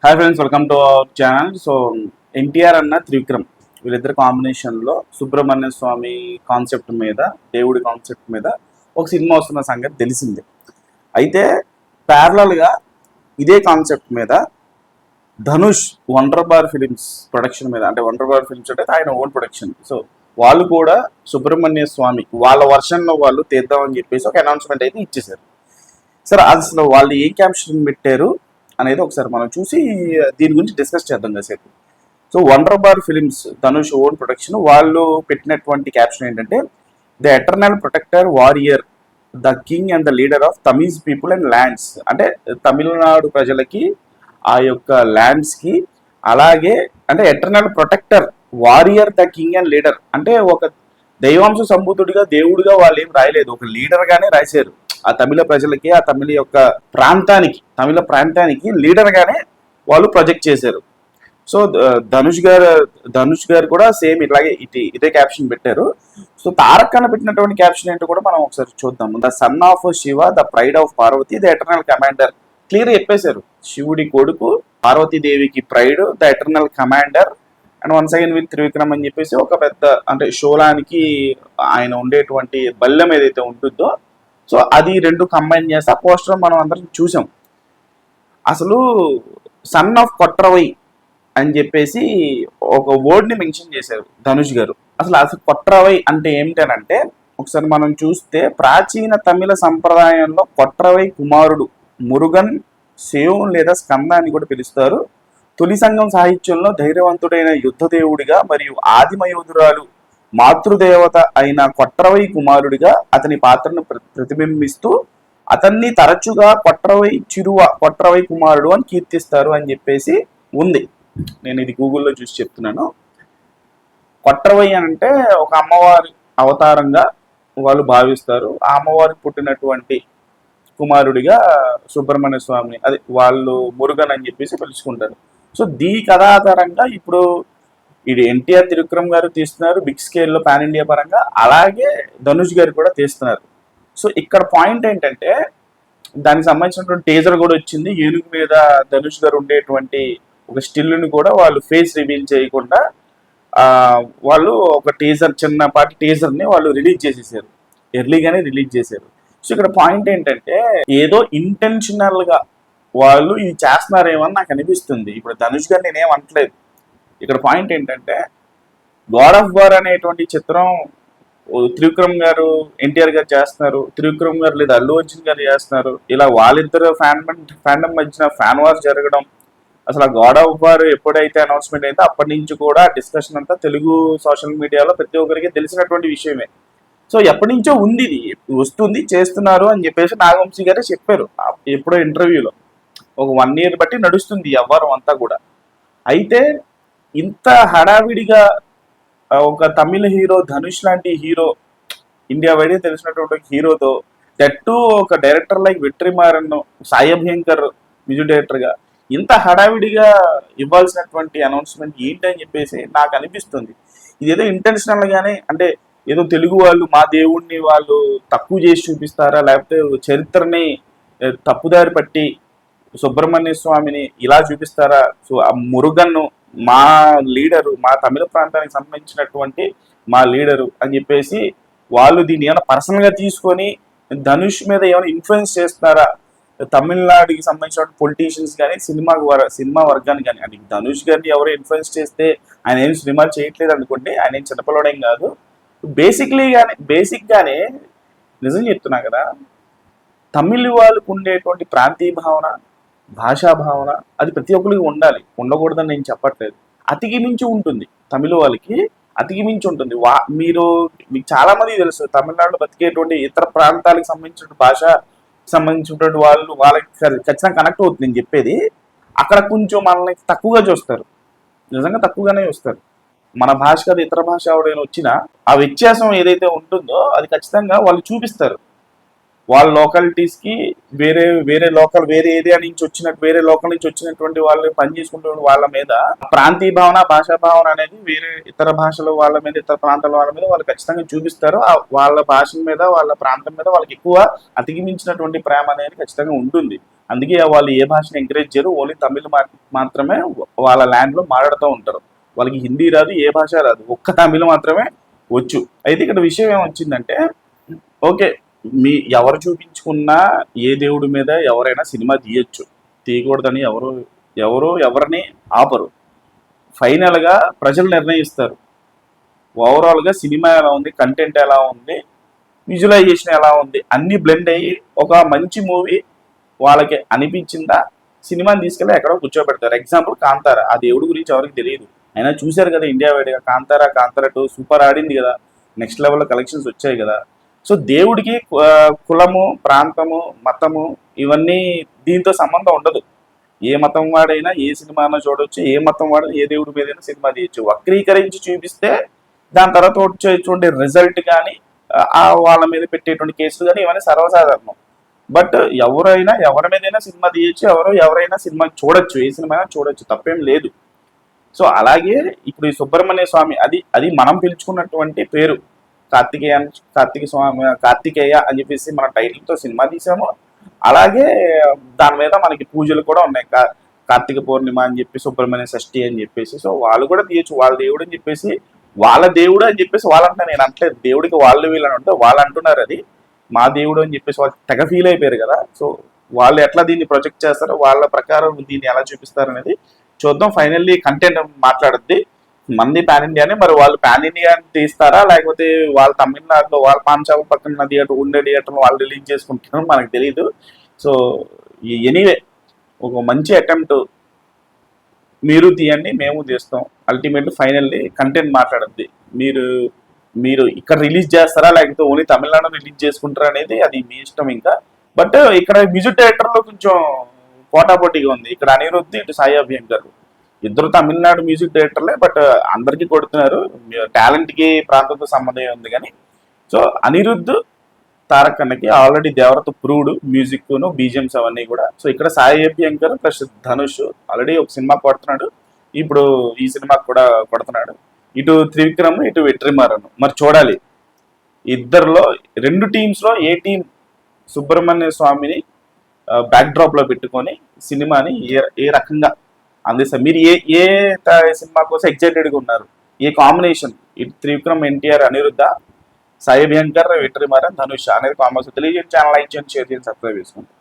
Hi friends, welcome to our channel. So NTR అన్న త్రివిక్రమ్ వీళ్ళిద్దరు కాంబినేషన్లో సుబ్రహ్మణ్య స్వామి కాన్సెప్ట్ మీద, దేవుడి కాన్సెప్ట్ మీద ఒక సినిమా వస్తున్న సంగతి తెలిసిందే. అయితే ప్యారలల్గా ఇదే కాన్సెప్ట్ మీద Dhanush wonder bar films production మీద, అంటే వండర్ బార్ ఫిలిమ్స్ అంటే ఆయన ఓన్ ప్రొడక్షన్, సో వాళ్ళు కూడా సుబ్రహ్మణ్య స్వామి వాళ్ళ వర్షన్లో వాళ్ళు తీద్దామని చెప్పేసి ఒక అనౌన్స్మెంట్ అయితే ఇచ్చేసారు. సార్ అసలు వాళ్ళు ఏం క్యాప్షన్ పెట్టారు అనేది ఒకసారి మనం చూసి దీని గురించి డిస్కస్ చేద్దాం కాసేపు. So Wunderbar Films Dhanush own production, వాళ్ళు పెట్టినటువంటి క్యాప్షన్ ఏంటంటే the eternal protector warrior, the king and the leader of Tamil people and lands. అంటే తమిళనాడు ప్రజలకి, ఆ యొక్క ల్యాండ్స్కి, అలాగే అంటే eternal protector warrior, the king and leader అంటే ఒక దైవాంశ సంబూతుడిగా దేవుడిగా వాళ్ళు ఏం రాయలేదు, ఒక లీడర్గానే రాశారు. ఆ తమిళ ప్రజలకి, ఆ తమిళ యొక్క తమిళ ప్రాంతానికి లీడర్గానే వాళ్ళు ప్రొజెక్ట్ చేశారు. సో ధనుష్ గారు కూడా సేమ్ ఇట్లాగే ఇదే క్యాప్షన్ పెట్టారు. సో తారక్ అన్న పెట్టినటువంటి క్యాప్షన్ ఏంటో కూడా మనం ఒకసారి చూద్దాం. The son of Shiva, the pride of Parvati, the eternal commander. Clear చెప్పేశారు, శివుడి కొడుకు, పార్వతీదేవికి pride, the eternal commander and once again with Trivikram అని చెప్పేసి ఒక పెద్ద, అంటే షోలానికి ఆయన ఉండేటువంటి బల్లెం ఏదైతే ఉంటుందో, సో అది రెండు కంబైన్ చేస్తే ఆ పోస్టర్ మనం అందరం చూసాం. అసలు సన్ ఆఫ్ కొట్రవై అని చెప్పేసి ఒక వర్డ్ని మెన్షన్ చేశారు ధనుష్ గారు. అసలు కొట్రవై అంటే ఏమిటనంటే, ఒకసారి మనం చూస్తే ప్రాచీన తమిళ సంప్రదాయంలో కొట్రవై కుమారుడు మురుగన్, శివుని లేదా స్కంద అని కూడా పిలుస్తారు. తొలి సంఘం సాహిత్యంలో ధైర్యవంతుడైన యుద్ధదేవుడిగా మరియు ఆదిమయోధురాలు మాతృదేవత అయిన కొట్రవై కుమారుడిగా అతని పాత్రను ప్రతిబింబిస్తూ అతన్ని తరచుగా కొట్రవై కుమారుడు అని కీర్తిస్తారు అని చెప్పేసి ఉంది. నేను ఇది గూగుల్లో చూసి చెప్తున్నాను. కొట్రవై అంటే ఒక అమ్మవారి అవతారంగా వాళ్ళు భావిస్తారు. ఆ అమ్మవారికి పుట్టినటువంటి కుమారుడిగా సుబ్రహ్మణ్య స్వామిని, అది వాళ్ళు మురుగన్ అని చెప్పేసి పిలుచుకుంటారు. సో దీని కథాధారంగా ఇప్పుడు ఇది ఎన్టీఆర్ త్రివిక్రమ్ గారు తీస్తున్నారు బిగ్ స్కేల్లో పాన్ ఇండియా పరంగా, అలాగే ధనుష్ గారు కూడా తీస్తున్నారు. సో ఇక్కడ పాయింట్ ఏంటంటే, దానికి సంబంధించినటువంటి టీజర్ కూడా వచ్చింది. ఏనుగు మీద ధనుష్ గారు ఉండేటువంటి ఒక స్టిల్ని కూడా వాళ్ళు ఫేస్ రివీల్ చేయకుండా వాళ్ళు ఒక చిన్నపాటి టీజర్ని వాళ్ళు రిలీజ్ చేసేసారు, ఎర్లీగానే రిలీజ్ చేశారు. సో ఇక్కడ పాయింట్ ఏంటంటే, ఏదో ఇంటెన్షనల్గా వాళ్ళు ఇది చేస్తున్నారేమో అని నాకు అనిపిస్తుంది. ఇప్పుడు ధనుష్ గారు నేనేం అనట్లేదు. ఇక్కడ పాయింట్ ఏంటంటే, గాడ్ ఆఫ్ వార్ అనేటువంటి చిత్రం త్రివిక్రమ్ గారు, ఎన్టీఆర్ గారు చేస్తున్నారు, త్రివిక్రమ్ గారు లేదా అల్లు అర్జున్ గారు చేస్తున్నారు. ఇలా వాళ్ళిద్దరు ఫ్యాండమ్ మధ్యన ఫ్యాన్ వార్ జరగడం, అసలు ఆ గాడ్ ఆఫ్ వార్ ఎప్పుడైతే అనౌన్స్మెంట్ అయిందో అప్పటి నుంచి కూడా డిస్కషన్ అంతా తెలుగు సోషల్ మీడియాలో ప్రతి ఒక్కరికి తెలిసినటువంటి విషయమే. సో ఎప్పటి నుంచో ఉంది, ఇది వస్తుంది, చేస్తున్నారు అని చెప్పేసి నాగవంశీ గారే చెప్పారు ఎప్పుడో ఇంటర్వ్యూలో. ఒక 1 year బట్టి నడుస్తుంది ఈ వ్యవహారం అంతా కూడా. అయితే ఇంత హడావిడిగా ఒక తమిళ హీరో, ధనుష్ లాంటి హీరో, ఇండియా వైడే తెలిసినటువంటి హీరోతో, దట్టు ఒక director like Vetrimaaran, Sai Abhyankar music డైరెక్టర్గా ఇంత హడావిడిగా ఇవ్వాల్సినటువంటి అనౌన్స్మెంట్ ఏంటని చెప్పేసి నాకు అనిపిస్తుంది. ఇదేదో ఇంటెన్షనల్గానే, అంటే ఏదో తెలుగు వాళ్ళు మా దేవుణ్ణి వాళ్ళు తక్కువ చేసి చూపిస్తారా, లేకపోతే చరిత్రని తప్పుదారి పట్టి సుబ్రహ్మణ్య స్వామిని ఇలా చూపిస్తారా, సో ఆ మురుగన్ను మా లీడరు, మా తమిళ ప్రాంతానికి సంబంధించినటువంటి మా లీడరు అని చెప్పేసి వాళ్ళు దీన్ని ఏమైనా పర్సనల్గా తీసుకొని ధనుష్ మీద ఏమైనా ఇన్ఫ్లుయెన్స్ చేస్తున్నారా, తమిళనాడుకి సంబంధించిన పొలిటీషియన్స్ కానీ సినిమా వర్గాన్ని కానీ. అంటే ధనుష్ గారిని ఎవరో ఇన్ఫ్లుయెన్స్ చేస్తే ఆయన ఏం సినిమాలు చేయట్లేదు అనుకోండి, ఆయన ఏం చిన్నపిల్లడేం కాదు. బేసిక్గానే నిజం చెప్తున్నా కదా, తమిళ వాళ్ళకు ఉండేటువంటి ప్రాంతీయ భావన, భాషా భావన అది ప్రతి ఒక్కరికి ఉండాలి, ఉండకూడదని నేను చెప్పట్లేదు. అతికి మించి ఉంటుంది తమిళ వాళ్ళకి, అతికి మించి ఉంటుంది. మీకు చాలా మంది తెలుసు, తమిళనాడులో బతికేటువంటి ఇతర ప్రాంతాలకు సంబంధించిన భాష సంబంధించినటువంటి వాళ్ళకి ఖచ్చితంగా కనెక్ట్ అవుతుంది నేను చెప్పేది. అక్కడ కొంచెం మనల్ని తక్కువగా చూస్తారు, నిజంగా తక్కువగానే చూస్తారు. మన భాష కాదు ఇతర భాష ఎవరైనా వచ్చినా ఆ వ్యత్యాసం ఏదైతే ఉంటుందో అది ఖచ్చితంగా వాళ్ళు చూపిస్తారు. వాళ్ళ లోకాలిటీస్కి వేరే ఏరియా నుంచి వేరే లోకల్ నుంచి వచ్చినటువంటి వాళ్ళు పని చేసుకుంటున్న వాళ్ళ మీద ప్రాంతీయ భావన, భాషా భావన అనేది వేరే ఇతర భాషల వాళ్ళ మీద, ఇతర ప్రాంతాల వాళ్ళ మీద వాళ్ళు ఖచ్చితంగా చూపిస్తారు. వాళ్ళ భాష మీద, వాళ్ళ ప్రాంతం మీద వాళ్ళకి ఎక్కువ అతికిమించినటువంటి ప్రేమ అనేది ఖచ్చితంగా ఉంటుంది. అందుకే వాళ్ళు ఏ భాషను ఎంకరేజ్ చేయరు, ఓన్లీ తమిళ్ మాత్రమే వాళ్ళ ల్యాండ్లో మాట్లాడుతూ ఉంటారు. వాళ్ళకి హిందీ రాదు, ఏ భాష రాదు, ఒక్క తమిళ్ మాత్రమే వచ్చు. అయితే ఇక్కడ విషయం ఏమొచ్చిందంటే, ఓకే, మీ ఎవరు చూపించుకున్నా ఏ దేవుడి మీద ఎవరైనా సినిమా తీయొచ్చు, తీయకూడదని ఎవరిని ఆపరు. ఫైనల్గా ప్రజలు నిర్ణయిస్తారు ఓవరాల్గా సినిమా ఎలా ఉంది, కంటెంట్ ఎలా ఉంది, విజువలైజేషన్ ఎలా ఉంది, అన్ని బ్లెండ్ అయ్యి ఒక మంచి మూవీ వాళ్ళకి అనిపించిందా సినిమాని తీసుకెళ్ళి ఎక్కడో కూర్చోబెడతారు. ఎగ్జాంపుల్ కాంతార, ఆ దేవుడి గురించి ఎవరికి తెలియదు, అయినా చూశారు కదా ఇండియా వైడ్గా. కాంతార 2 సూపర్ ఆడింది కదా, నెక్స్ట్ లెవెల్లో కలెక్షన్స్ వచ్చాయి కదా. సో దేవుడికి కులము, ప్రాంతము, మతము ఇవన్నీ దీంతో సంబంధం ఉండదు. ఏ మతం వాడైనా ఏ సినిమానో చూడవచ్చు, ఏ మతం వాడైనా ఏ దేవుడి మీదైనా సినిమా తీయచ్చు. వక్రీకరించి చూపిస్తే దాని తర్వాత వచ్చేటువంటి రిజల్ట్ కానీ వాళ్ళ మీద పెట్టేటువంటి కేసులు కానీ ఇవన్నీ సర్వసాధారణం. బట్ ఎవరైనా ఎవరి మీదైనా సినిమా తీయచ్చు, ఎవరైనా సినిమా చూడొచ్చు, ఏ సినిమా అయినా చూడొచ్చు, తప్పేం లేదు. సో అలాగే ఇప్పుడు ఈ సుబ్రహ్మణ్య స్వామి అది మనం పిలుచుకున్నటువంటి పేరు, కార్తికేయ అని చెప్పేసి మన టైటిల్తో సినిమా తీసాము. అలాగే దాని మీద మనకి పూజలు కూడా ఉన్నాయి, కార్తీక పౌర్ణిమ అని చెప్పి, సుబ్రహ్మణ్య షష్ఠి అని చెప్పేసి. సో వాళ్ళు కూడా తీయచ్చు, వాళ్ళ దేవుడు అని చెప్పేసి, వాళ్ళ దేవుడు అని చెప్పేసి వాళ్ళు అంటున్నారు. నేను అంటలేదు దేవుడికి వాళ్ళు వీళ్ళని ఉంటే వాళ్ళు అంటున్నారు అది మా దేవుడు అని చెప్పేసి, వాళ్ళు తెగ ఫీల్ అయిపోయారు కదా. సో వాళ్ళు ఎట్లా దీన్ని ప్రొజెక్ట్ చేస్తారో, వాళ్ళ ప్రకారం దీన్ని ఎలా చూపిస్తారు అనేది చూద్దాం. ఫైనల్లీ కంటెంట్ మాట్లాడుద్ది, మంది పాన్ ఇండియానే. మరి వాళ్ళు పాన్ ఇండియా తీస్తారా, లేకపోతే వాళ్ళు తమిళనాడులో వాళ్ళ పాంచాల పక్కన థియేటర్ ఉండే థియేటర్లో వాళ్ళు రిలీజ్ చేసుకుంటున్నారో మనకు తెలియదు. సో ఎనీవే ఒక మంచి అటెంప్ట్, మీరు తీయండి, మేము తీస్తాం. అల్టిమేట్ ఫైనల్లీ కంటెంట్ మాట్లాడుద్ది. మీరు ఇక్కడ రిలీజ్ చేస్తారా, లేకపోతే ఓన్లీ తమిళనాడు రిలీజ్ చేసుకుంటారా అనేది అది మీ ఇష్టం ఇంకా. బట్ ఇక్కడ మ్యూజిక్ డైరెక్టర్లో కొంచెం పోటాపోటీగా ఉంది. ఇక్కడ అనిరుద్ధ్, ఇటు సాయి అభ్యంకర్, ఇద్దరు తమిళనాడు మ్యూజిక్ డైరెక్టర్లే, బట్ అందరికీ కొడుతున్నారు. టాలెంట్కి ప్రాంతంతో సంబంధం ఉంది కానీ. సో అనిరుద్ధ్ తారక్ అన్నకి ఆల్రెడీ దేవరతో ప్రూవ్డ్ మ్యూజిక్ను, బీజిఎమ్స్ అవన్నీ కూడా. సో ఇక్కడ సాయి అభ్యంకర్ ప్లస్ ధనుష్ ఆల్రెడీ ఒక సినిమా కొడుతున్నాడు, ఇప్పుడు ఈ సినిమాకి కూడా కొడుతున్నాడు. ఇటు త్రివిక్రమ్, ఇటు వెట్రిమారన్. మరి చూడాలి ఇద్దరులో, రెండు టీమ్స్లో ఏ టీం సుబ్రహ్మణ్య స్వామిని బ్యాక్ డ్రాప్లో పెట్టుకొని సినిమాని ఏ రకంగా అందిస్తారు. మీరు ఏ సినిమా కోసం ఎక్సైటెడ్గా ఉన్నారు, ఏ కాంబినేషన్, ఇటు త్రివిక్రమ్, ఎన్టీఆర్, అనిరుద్ధ, సాయి అభ్యంకర్, వెట్రిమారన్, ధనుష్ అనేది కాంబినేషన్ తెలియజేయండి. ఛానల్ లైక్ చేయండి, షేర్ చేయండి, సబ్స్క్రైబ్ చేసుకోండి.